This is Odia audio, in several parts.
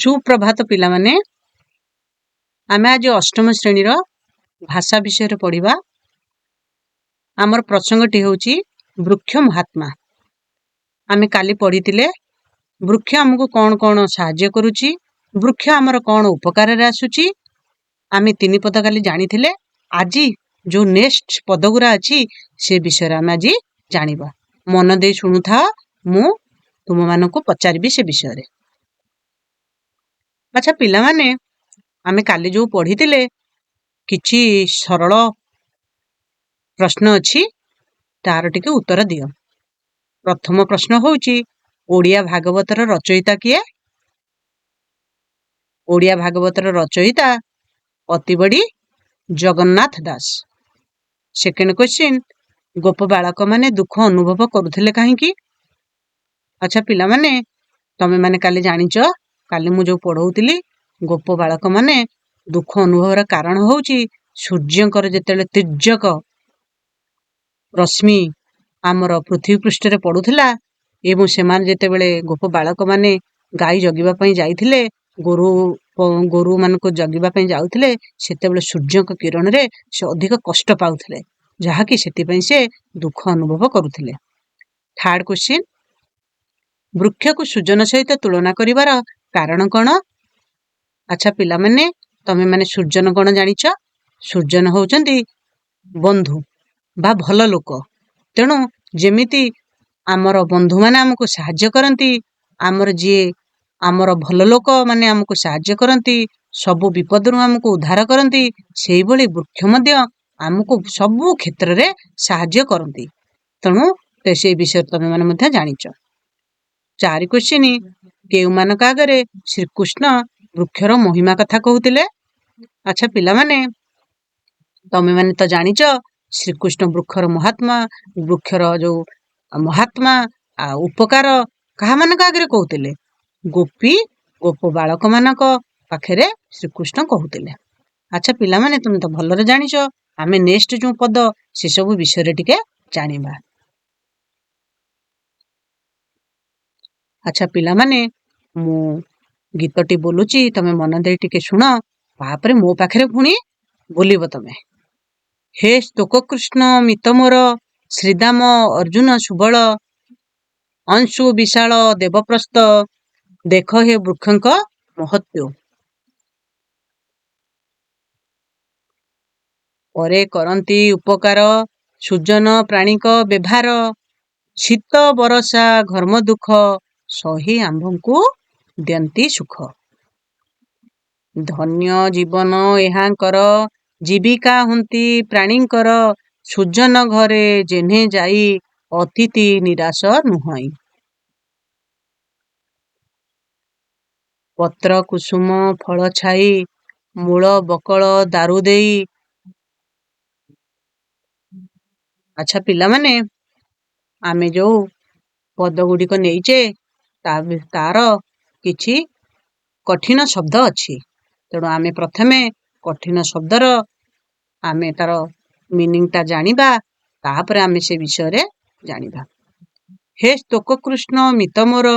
सुप्रभात पिला माने आमे आज अष्टम श्रेणीर भाषा विषय रे पढ़िबा। आमर प्रसंगटी होची वृक्ष महात्मा। आमे काली पढ़ितिले वृक्ष हमको कौन कौन साहाय्य करूची, वृक्ष आमर कौन उपकार रे आसुची। आमे तीन पद काली जानिथिले। आज जो नेक्स्ट पदगुरा अछि से विषय रे आमे आज जानिबा। मन दे सुनुथा, मु तुम मानको पचारिबी से विषय रे। अच्छा पिला माने आमे काली जो पढ़ितिले किछि सरल प्रश्न अछि, तार टिके उत्तर दियो। प्रथम प्रश्न होउची ओडिया भागवतर रचयिता किए? ओडिया भागवतर रचयिता अतिबड़ी जगन्नाथ दास। सेकेंड क्वेश्चन गोप बालक माने दुख अनुभव करुथिले काहेकि? अच्छा पिला माने तमे माने काली जानिचो, काली मु जो पढ़ौतिली गोप बालक माने दुख अनुभवर कारण होउची सूर्यंकर जेतेले तिर्यक रश्मि आमर पृथ्वी पृष्ठ रे पडुथिला एवं सेमान जेतेबेले गोप बालक माने गाई जगिबा पई जाइथिले, गोरु मानको जगिबा पई जाउथिले, सेतेबेले सूर्यंक किरण रे से अधिक कष्ट पाउथिले, जहा कि सेति पई से दुख अनुभव करुथिले। थर्ड क्वेश्चन वृक्ष को सूजन सहित तुलना करिवार कारण कोन? अच्छा पिला माने तमे माने सूर्यन कोन जानिଛ? सूर्यन होउचंती बंधु बा भल लोक। तेणु जेमिति आमर बंधु माने हमको साहाय्य करंती, आमर जे आमर भल लोक माने हमको साहाय्य करंती, सबु विपदरु हमको उद्धार करंती, सेही भली वृक्ष मध्य हमको सबु क्षेत्र रे साहाय्य करंती। तेणु से विषय तमे माने मध्य जानिଛ। चारि क्वेश्चन केउ मानक आगरे श्रीकृष्ण वृक्षर महिमा कथा कहूतिले? अच्छा पिला माने तमे माने तो जानिଛ श्रीकृष्ण वृक्षर महात्मा, वृक्षर जो महात्मा आ उपकार कहा मानक आगरे कहूतिले? गोप बालक मानक पाखरे श्रीकृष्ण कहूतिले। अच्छा पिला माने तुम तो भलरे जानिଛ, आमे नेक्स्ट जो पद से सब विषय रे टिके जानिबा। अच्छा पिला माने मु गीतटी बोलुची, तमे मन दे टिके सुन, तापरे मो पाखरे पुणी बोलिबो तमे। हे स्तोक कृष्ण मित मोर, श्रीदाम अर्जुन सुबल, अंशु विशाल देवप्रस्थ, देख हे वृक्षंक महत्व। परे करंती उपकार, सुजन प्राणीक व्यवहार, शीत बरसा घर्म दुख, सही आंभंकु द्यंती सुख। धन्य जीवन एहांकर, जीविका हुंती प्राणींकर, सुजन घरे जेन्हे जाई, अतिथि निराश नुहई। पत्र कुसुम फल छाई, मूल बकल दारु देई। अच्छा पिला माने आमे जो पद गुडी को नेइचे तार किछि कठिन शब्द अछि, तेणु आमे प्रथमे कठिन शब्दर आमे तार मीनिंग ता जानिबा, तापरे आमे से विषय रे जानिबा। हे स्तोक कृष्ण मित मोर,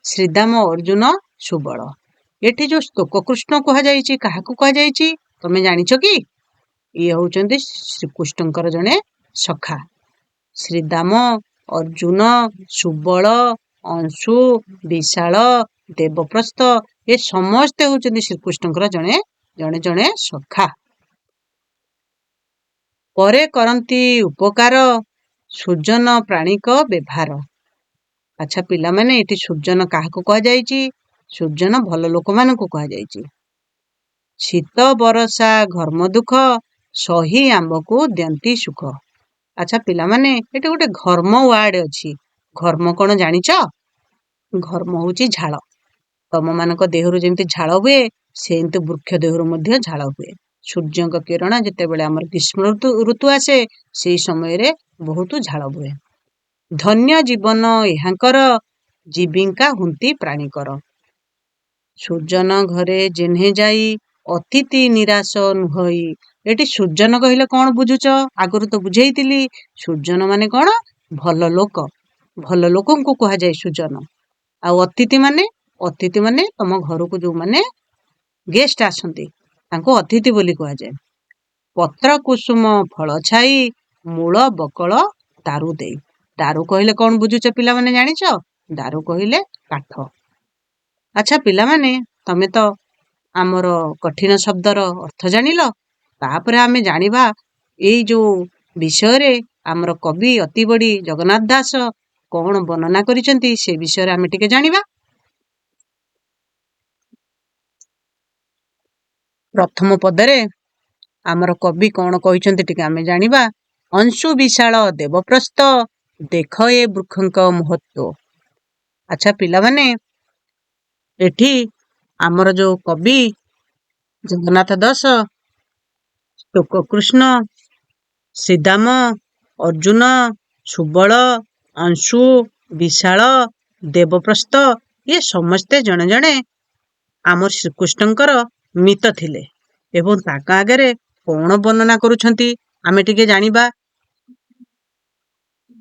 श्रीदाम अर्जुन सुबल। एठी जो स्तोक कृष्ण कहा जाइछि, काहाकू कहा जाइछि तमे जानिଛ कि? ये होउचंती श्रीकृष्णकर जने सखा। श्रीदाम अर्जुन सुबल अंशु विशाल देवप्रस्थ ये समस्ते होउचंती श्रीकृष्णकर जने जने जने सखा। परे करंती उपकार, सुजन प्राणीक व्यवहार। अच्छा पिला माने एठी सुजन काहाकू कहा जाइछि? सुजन भल लोक मानकू कहा जाइछि। शीत बरसा घर्म दुख, सही आंबकू द्यंती सुख। अच्छा पिला माने एठी गोटे घर्म वार्ड अछि। घर्म कोन जानिଛ? घर्म होउची झाଳ। तम मानक देहरु जेमति झाଳ हुए, सेमति वृक्ष देहरु मध्य झाळ हुए। सूर्यंक किरण जेतेबेले हमर ग्रीष्म ऋतु आसे, सेही समय रे बहुत झाळ हुए। धन्य जीवन एहांकर, जीविका हुंती प्राणीकर, सुजन घरे जेन्हे जाई, अतिथि निराश नुहई। एठी सुजन कहिले कोन बुझुछ? आगरु तो बुझेइतिली, सुजन माने कोन? भल लोक। भल लोकंकु कहा जाय सुजन। आ अतिथि माने ଅତିଥି ମାନେ ତମ ଘରକୁ ଯୋଉମାନେ ଗେଷ୍ଟ ଆସନ୍ତି ତାଙ୍କୁ ଅତିଥି ବୋଲି କୁହାଯାଏ। ପତ୍ର କୁସୁମ ଫଳ ଛାଇ ମୂଳ ବକଳ ଦାରୁ ଦେଇ। ଦାରୁ କହିଲେ କଣ ବୁଝୁଛ ପିଲାମାନେ ଜାଣିଛ? ଦାରୁ କହିଲେ କାଠ। ଆଚ୍ଛା ପିଲାମାନେ, ତମେ ତ ଆମର କଠିନ ଶବ୍ଦର ଅର୍ଥ ଜାଣିଲ। ତାପରେ ଆମେ ଜାଣିବା ଏଇ ଯୋଉ ବିଷୟରେ ଆମର କବି ଅତି ବଡ଼ି ଜଗନ୍ନାଥ ଦାସ କଣ ବର୍ଣ୍ଣନା କରିଛନ୍ତି ସେ ବିଷୟରେ ଆମେ ଟିକେ ଜାଣିବା। ପ୍ରଥମ ପଦରେ ଆମର କବି କଣ କହିଛନ୍ତି ଟିକେ ଆମେ ଜାଣିବା। ଅଂଶୁ ବିଶାଳ ଦେବପ୍ରସ୍ତ ଦେଖ ଏ ବୃକ୍ଷଙ୍କ ମହତ୍ଵ। ଆଚ୍ଛା ପିଲାମାନେ, ଏଠି ଆମର ଯୋଉ କବି ଜଗନ୍ନାଥ ଦାସ କୃଷ୍ଣ, ଶ୍ରୀଦାମ, ଅର୍ଜୁନ, ସୁବଳ, ଅଂଶୁ, ବିଶାଳ, ଦେବପ୍ରସ୍ତ ଇଏ ସମସ୍ତେ ଜଣେ ଜଣେ ଆମର ଶ୍ରୀକୃଷ୍ଣଙ୍କର ମିତ ଥିଲେ ଏବଂ ତାଙ୍କ ଆଗରେ କଣ ବର୍ଣ୍ଣନା କରୁଛନ୍ତି ଆମେ ଟିକେ ଜାଣିବା।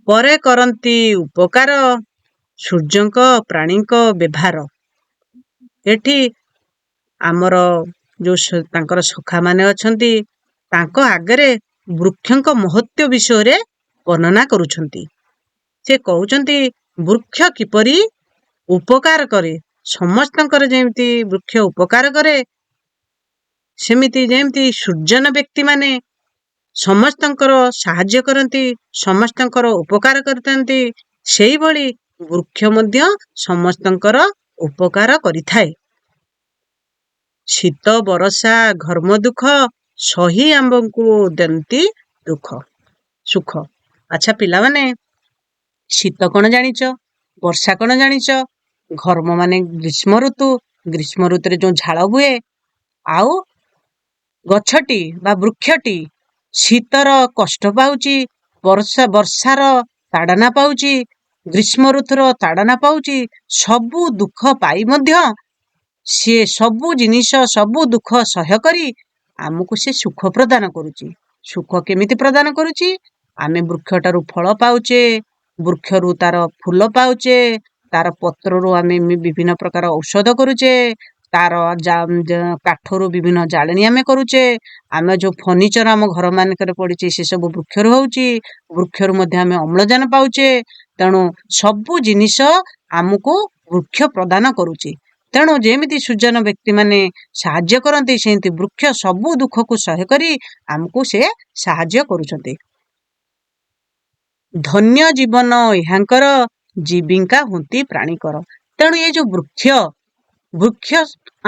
ପରେ କରନ୍ତି ଉପକାର ସୂର୍ଯ୍ୟଙ୍କ ପ୍ରାଣୀଙ୍କ ବ୍ୟବହାର। ଏଠି ଆମର ଯୋଉ ତାଙ୍କର ସଖା ମାନେ ଅଛନ୍ତି ତାଙ୍କ ଆଗରେ ବୃକ୍ଷଙ୍କ ମହତ୍ଵ ବିଷୟରେ ବର୍ଣ୍ଣନା କରୁଛନ୍ତି। ସେ କହୁଛନ୍ତି ବୃକ୍ଷ କିପରି ଉପକାର କରେ, ସମସ୍ତଙ୍କର ଯେମିତି ବୃକ୍ଷ ଉପକାର କରେ, ସେମିତି ଯେମିତି ସୂର୍ଯ୍ୟନ ବ୍ୟକ୍ତି ମାନେ ସମସ୍ତଙ୍କର ସାହାଯ୍ୟ କରନ୍ତି, ସମସ୍ତଙ୍କର ଉପକାର କରିଥାନ୍ତି, ସେଇଭଳି ବୃକ୍ଷ ମଧ୍ୟ ସମସ୍ତଙ୍କର ଉପକାର କରିଥାଏ। ଶୀତ ବରଷା ଘର୍ମ ଦୁଃଖ ସହି ଆମ୍ଭଙ୍କୁ ଦିଅନ୍ତି ଦୁଃଖ ସୁଖ। ଆଚ୍ଛା ପିଲାମାନେ, ଶୀତ କଣ ଜାଣିଛ? ବର୍ଷା କଣ ଜାଣିଛ? ଘର୍ମ ମାନେ ଗ୍ରୀଷ୍ମ ଋତୁ, ଗ୍ରୀଷ୍ମ ଋତୁରେ ଯୋଉ ଝାଳ ବୁହେ। ଆଉ ଗଛଟି ବା ବୃକ୍ଷଟି ଶୀତର କଷ୍ଟ ପାଉଛି, ବର୍ଷାର ତାଡନା ପାଉଛି, ଗ୍ରୀଷ୍ମ ଋତୁର ତାଡନା ପାଉଛି, ସବୁ ଦୁଃଖ ପାଇ ମଧ୍ୟ ସିଏ ସବୁ ଜିନିଷ ସବୁ ଦୁଃଖ ସହ୍ୟ କରି ଆମକୁ ସେ ସୁଖ ପ୍ରଦାନ କରୁଛି। ସୁଖ କେମିତି ପ୍ରଦାନ କରୁଛି? ଆମେ ବୃକ୍ଷଟାରୁ ଫଳ ପାଉଛେ, ବୃକ୍ଷରୁ ତାର ଫୁଲ ପାଉଛେ, ତାର ପତ୍ରରୁ ଆମେ ବିଭିନ୍ନ ପ୍ରକାର ଔଷଧ କରୁଛେ, ତାର କାଠରୁ ବିଭିନ୍ନ ଜାଳେଣୀ ଆମେ କରୁଛେ, ଆମେ ଯୋଉ ଫର୍ଣ୍ଣିଚର ଆମ ଘର ମାନଙ୍କରେ ପଡିଛି ସେ ସବୁ ବୃକ୍ଷରୁ ହଉଛି, ବୃକ୍ଷରୁ ମଧ୍ୟ ଆମେ ଅମ୍ଳଜାନ ପାଉଛେ। ତେଣୁ ସବୁ ଜିନିଷ ଆମକୁ ବୃକ୍ଷ ପ୍ରଦାନ କରୁଛି। ତେଣୁ ଯେମିତି ସୂର୍ଯ୍ୟନ ବ୍ୟକ୍ତି ମାନେ ସାହାଯ୍ୟ କରନ୍ତି ସେମିତି ବୃକ୍ଷ ସବୁ ଦୁଃଖକୁ ସହ୍ୟ କରି ଆମକୁ ସେ ସାହାଯ୍ୟ କରୁଛନ୍ତି। ଧନ୍ୟ ଜୀବନ ଏହାଙ୍କର ଜୀବିକା ହୁନ୍ତି ପ୍ରାଣୀକର। ତେଣୁ ଏ ଯୋଉ ବୃକ୍ଷ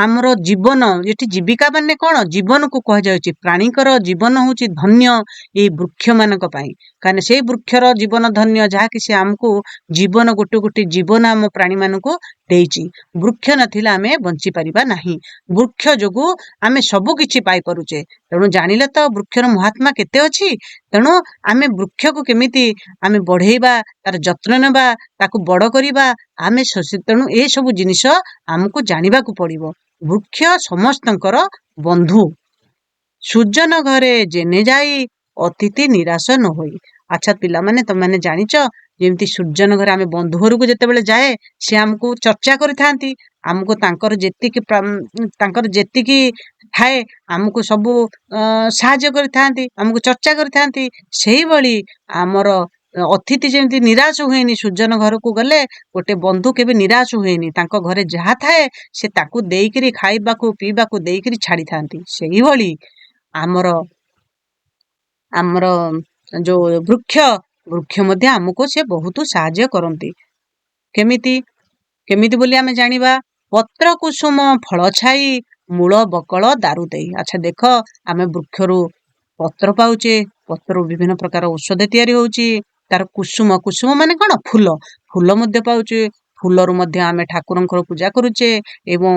ଆମର ଜୀବନ, ଏଠି ଜୀବିକା ମାନେ କଣ? ଜୀବନକୁ କୁହାଯାଉଛି। ପ୍ରାଣୀଙ୍କର ଜୀବନ ହଉଛି ଧନ୍ୟ ଏଇ ବୃକ୍ଷ ମାନଙ୍କ ପାଇଁ। କାହିଁକି ସେଇ ବୃକ୍ଷର ଜୀବନ ଧନ୍ୟ, ଯାହାକି ସେ ଆମକୁ ଜୀବନ ଗୋଟେ ଗୋଟେ ଜୀବନ ଆମ ପ୍ରାଣୀ ମାନଙ୍କୁ ଦେଇଛି। ବୃକ୍ଷ ନଥିଲେ ଆମେ ବଞ୍ଚି ପାରିବା ନାହିଁ। ବୃକ୍ଷ ଯୋଗୁ ଆମେ ସବୁ କିଛି ପାଇପାରୁଛେ। ତେଣୁ ଜାଣିଲେ ତ ବୃକ୍ଷର ମହାତ୍ମା କେତେ ଅଛି। ତେଣୁ ଆମେ ବୃକ୍ଷକୁ କେମିତି ଆମେ ବଢେଇବା, ତାର ଯତ୍ନ ନେବା, ତାକୁ ବଡ କରିବା, ଆମେ ତେଣୁ ଏ ସବୁ ଜିନିଷ ଆମକୁ ଜାଣିବାକୁ ପଡିବ। ବୃକ୍ଷ ସମସ୍ତଙ୍କର ବନ୍ଧୁ। ସୂର୍ଯ୍ୟନ ଘରେ ଜେନେ ଯାଇ ଅତିଥି ନିରାଶ ନ ହୋଇ। ଆଚ୍ଛା ପିଲାମାନେ, ତମେ ଜାଣିଛ ଯେମିତି ସୂର୍ଯ୍ୟନ ଘରେ ଆମେ ବନ୍ଧୁ ଘରକୁ ଯେତେବେଳେ ଯାଏ ସେ ଆମକୁ ଚର୍ଚ୍ଚା କରିଥାନ୍ତି, ଆମକୁ ତାଙ୍କର ଯେତିକି ଥାଏ ଆମକୁ ସବୁ ସାହାଯ୍ୟ କରିଥାନ୍ତି, ଆମକୁ ଚର୍ଚ୍ଚା କରିଥାନ୍ତି। ସେଇଭଳି ଆମର ଅତିଥି ଯେମିତି ନିରାଶ ହୁଏନି, ସୂର୍ଯ୍ୟନ ଘରକୁ ଗଲେ ଗୋଟେ ବନ୍ଧୁ କେବେ ନିରାଶ ହୁଏନି। ତାଙ୍କ ଘରେ ଯାହା ଥାଏ ସେ ତାକୁ ଦେଇକିରି ଖାଇବାକୁ ପିଇବାକୁ ଦେଇକିରି ଛାଡିଥାନ୍ତି। ସେଇଭଳି ଆମର ଯୋଉ ବୃକ୍ଷ ମଧ୍ୟ ଆମକୁ ସେ ବହୁତ ସାହାଯ୍ୟ କରନ୍ତି। କେମିତି ବୋଲି ଆମେ ଜାଣିବା। ପତ୍ର କୁସୁମ ଫଳ ଛାଇ ମୂଳ ବକଳ ଦାରୁ ଦେଇ। ଆଚ୍ଛା ଦେଖ, ଆମେ ବୃକ୍ଷରୁ ପତ୍ର ପାଉଛେ, ପତ୍ରରୁ ବିଭିନ୍ନ ପ୍ରକାର ଔଷଧ ତିଆରି ହଉଛି। ତାର କୁସୁମ ମାନେ କଣ? ଫୁଲ ମଧ୍ୟ ପାଉଛେ। ଫୁଲରୁ ମଧ୍ୟ ଆମେ ଠାକୁରଙ୍କର ପୂଜା କରୁଛେ ଏବଂ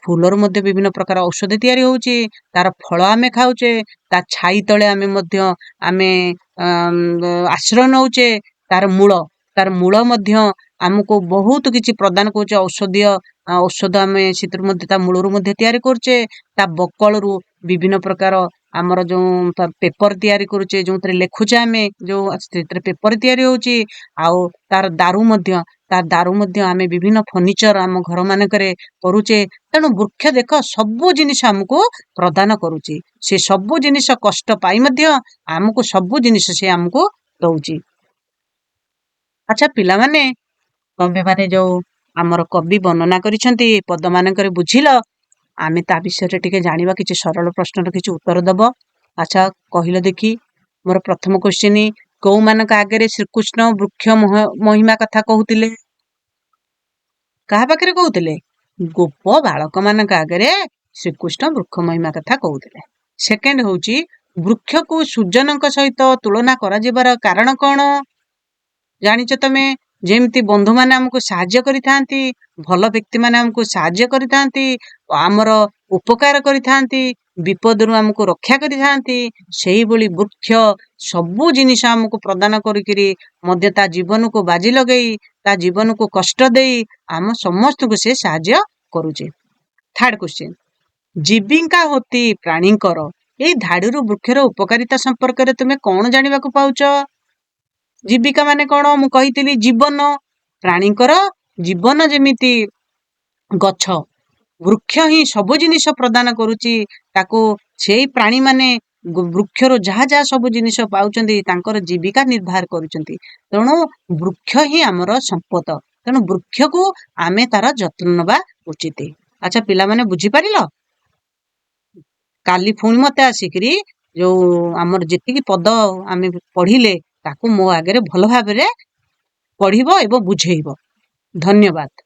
ଫୁଲରୁ ମଧ୍ୟ ବିଭିନ୍ନ ପ୍ରକାର ଔଷଧ ତିଆରି ହଉଛି। ତାର ଫଳ ଆମେ ଖାଉଛେ, ତା ଛାଇ ତଳେ ଆମେ ମଧ୍ୟ ଆଶ୍ରୟ ନଉଛେ। ତାର ମୂଳ ମଧ୍ୟ ଆମକୁ ବହୁତ କିଛି ପ୍ରଦାନ କରୁଛେ। ଔଷଧ ଆମେ ସେଥିରୁ ମଧ୍ୟ ତା ମୂଳରୁ ମଧ୍ୟ ତିଆରି କରୁଛେ। ତା ବକଳରୁ ବିଭିନ୍ନ ପ୍ରକାର ଆମର ଯୋଉ ପେପର ତିଆରି କରୁଛେ, ଯୋଉଥିରେ ଲେଖୁଛେ ଆମେ, ଯୋଉ ସେଥିରେ ପେପର ତିଆରି ହଉଛି। ଆଉ ତାର ଦାରୁ ମଧ୍ୟ ତା ଦାରୁ ମଧ୍ୟ ଆମେ ବିଭିନ୍ନ ଫର୍ଣ୍ଣିଚର ଆମ ଘର ମାନଙ୍କରେ କରୁଛେ। ତେଣୁ ବୃକ୍ଷ ଦେଖ ସବୁ ଜିନିଷ ଆମକୁ ପ୍ରଦାନ କରୁଛି। ସେ ସବୁ ଜିନିଷ କଷ୍ଟ ପାଇ ମଧ୍ୟ ଆମକୁ ସବୁ ଜିନିଷ ସେ ଆମକୁ ଦଉଛି। ଆଚ୍ଛା ପିଲାମାନେ, ତମେ ମାନେ ଯୋଉ ଆମର କବି ବର୍ଣ୍ଣନା କରିଛନ୍ତି ପଦ ମାନଙ୍କରେ ବୁଝିଲ, ଆମେ ତା ବିଷୟରେ ଟିକେ ଜାଣିବା। କିଛି ସରଳ ପ୍ରଶ୍ନର କିଛି ଉତ୍ତର ଦବ। ଆଚ୍ଛା କହିଲ ଦେଖି, ମୋର ପ୍ରଥମ କ୍ୱେଶ୍ଚିନ୍, କୋଉମାନଙ୍କ ଆଗରେ ଶ୍ରୀକୃଷ୍ଣ ବୃକ୍ଷ ମହିମା କଥା କହୁଥିଲେ? କାହା ପାଖରେ କହୁଥିଲେ? ଗୋପ ବାଳକ ମାନଙ୍କ ଆଗରେ ଶ୍ରୀକୃଷ୍ଣ ବୃକ୍ଷ ମହିମା କଥା କହୁଥିଲେ। ସେକେଣ୍ଡ ହଉଛି, ବୃକ୍ଷକୁ ସୂର୍ଯ୍ୟଙ୍କ ସହିତ ତୁଳନା କରାଯିବାର କାରଣ କଣ? ଜାଣିଛ ତମେ? ଯେମିତି ବନ୍ଧୁମାନେ ଆମକୁ ସାହାଯ୍ୟ କରିଥାନ୍ତି, ଭଲ ବ୍ୟକ୍ତିମାନେ ଆମକୁ ସାହାଯ୍ୟ କରିଥାନ୍ତି, ଆମର ଉପକାର କରିଥାନ୍ତି, ବିପଦରୁ ଆମକୁ ରକ୍ଷା କରିଥାନ୍ତି, ସେଇଭଳି ବୃକ୍ଷ ସବୁ ଜିନିଷ ଆମକୁ ପ୍ରଦାନ କରିକିରି ମଧ୍ୟ ତା ଜୀବନକୁ ବାଜି ଲଗେଇ, ତା ଜୀବନକୁ କଷ୍ଟ ଦେଇ ଆମ ସମସ୍ତଙ୍କୁ ସେ ସାହାଯ୍ୟ କରୁଛି। ଥାର୍ଡ କ୍ୱେଶ୍ଚିନ୍, ଜୀବିକା ହୋତି ପ୍ରାଣୀଙ୍କର, ଏଇ ଧାଡିରୁ ବୃକ୍ଷର ଉପକାରିତା ସମ୍ପର୍କରେ ତୁମେ କଣ ଜାଣିବାକୁ ପାଉଛ? ଜୀବିକା ମାନେ କଣ? ମୁଁ କହିଥିଲି ଜୀବନ। ପ୍ରାଣୀଙ୍କର ଜୀବନ ଯେମିତି ଗଛ, ବୃକ୍ଷ ହିଁ ସବୁ ଜିନିଷ ପ୍ରଦାନ କରୁଛି ତାକୁ। ସେଇ ପ୍ରାଣୀ ମାନେ ବୃକ୍ଷରୁ ଯାହା ଯାହା ସବୁ ଜିନିଷ ପାଉଛନ୍ତି ତାଙ୍କର ଜୀବିକା ନିର୍ବାହ କରୁଛନ୍ତି। ତେଣୁ ବୃକ୍ଷ ହିଁ ଆମର ସମ୍ପଦ। ତେଣୁ ବୃକ୍ଷକୁ ଆମେ ତାର ଯତ୍ନ ନେବା ଉଚିତ। ଆଚ୍ଛା ପିଲାମାନେ ବୁଝିପାରିଲ? କାଲି ପୁଣି ମତେ ଆସିକିରି ଯୋଉ ଆମର ଯେତିକି ପଦ ଆମେ ପଢିଲେ ତାକୁ ମୋ ଆଗରେ ଭଲ ଭାବରେ ପଢିବ ଏବଂ ବୁଝେଇବ। ଧନ୍ୟବାଦ।